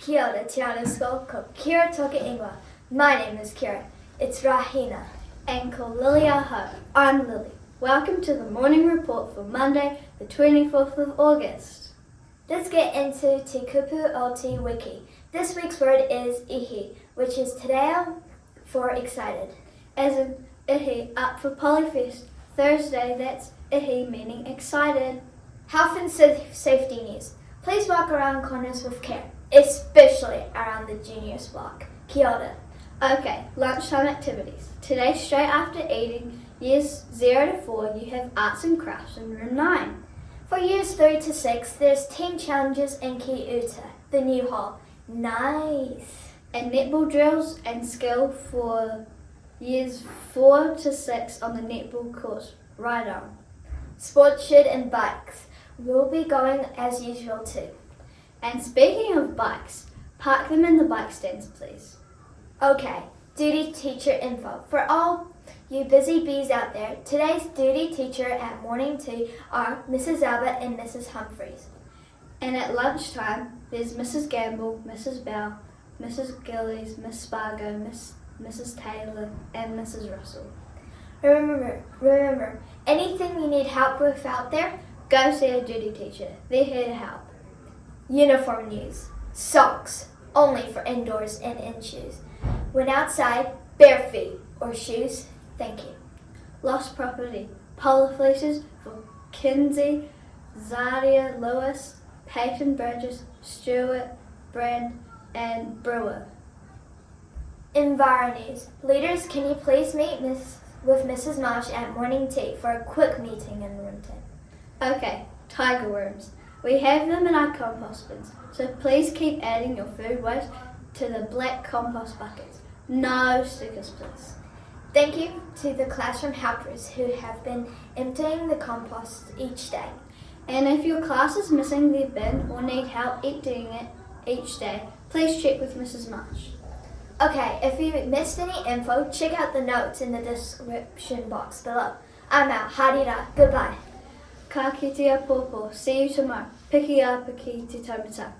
Ki Uta, Te Anau School, ko Keira toku ingoa. My name is Keira. It's Rāhina. And ko Lily ahau. I'm Lily. Welcome to the morning report for Monday, the 24th of August. Let's get into Te kupu o Te wiki. This week's word is ihi, which is Te Anau for excited. As in ihi-up for Polyfest Thursday, that's ihi meaning excited. Health and safety news. Please walk around corners with care, especially around the juniors block. Ki Uta. Okay, lunchtime activities. Today, straight after eating, years 0 to 4, you have arts and crafts in room 9. For years 3 to 6, there's team challenges in Ki Uta, the new hall. Nice. And netball drills and skill for years 4 to 6 on the Netball Courts Right. Sports shed and bikes. We'll be going as usual too. And speaking of bikes, park them in the bike stands, please. Okay, duty teacher info. For all you busy bees out there, today's duty teacher at morning tea are Mrs. Albert and Mrs. Humphreys. And at lunchtime, there's Mrs. Gamble, Mrs. Bell, Mrs. Gillies, Miss Spargo, Mrs. Taylor, and Mrs. Russell. Remember, anything you need help with out there, go see a duty teacher. They're here to help. Uniform news. Socks, only for indoors and in shoes. When outside, bare feet or shoes, thank you. Lost property. Polar fleeces for Kinsey, Zaria Lewis, Peyton Burgess, Stewart, Brand, and Brewer. Enviro news. Leaders, can you please meet with Mrs. Marsh at morning tea for a quick meeting in room 10? Okay, tiger worms. We have them in our compost bins, so please keep adding your food waste to the black compost buckets. No stickers, please. Thank you to the classroom helpers who have been emptying the compost each day. And if your class is missing their bin or need help emptying it each day, please check with Mrs. Marsh. Okay, if you missed any info, check out the notes in the description box below. I'm out. Harira. Goodbye. Ka kite a pōpō. See you tomorrow. Piki a piki te taumata.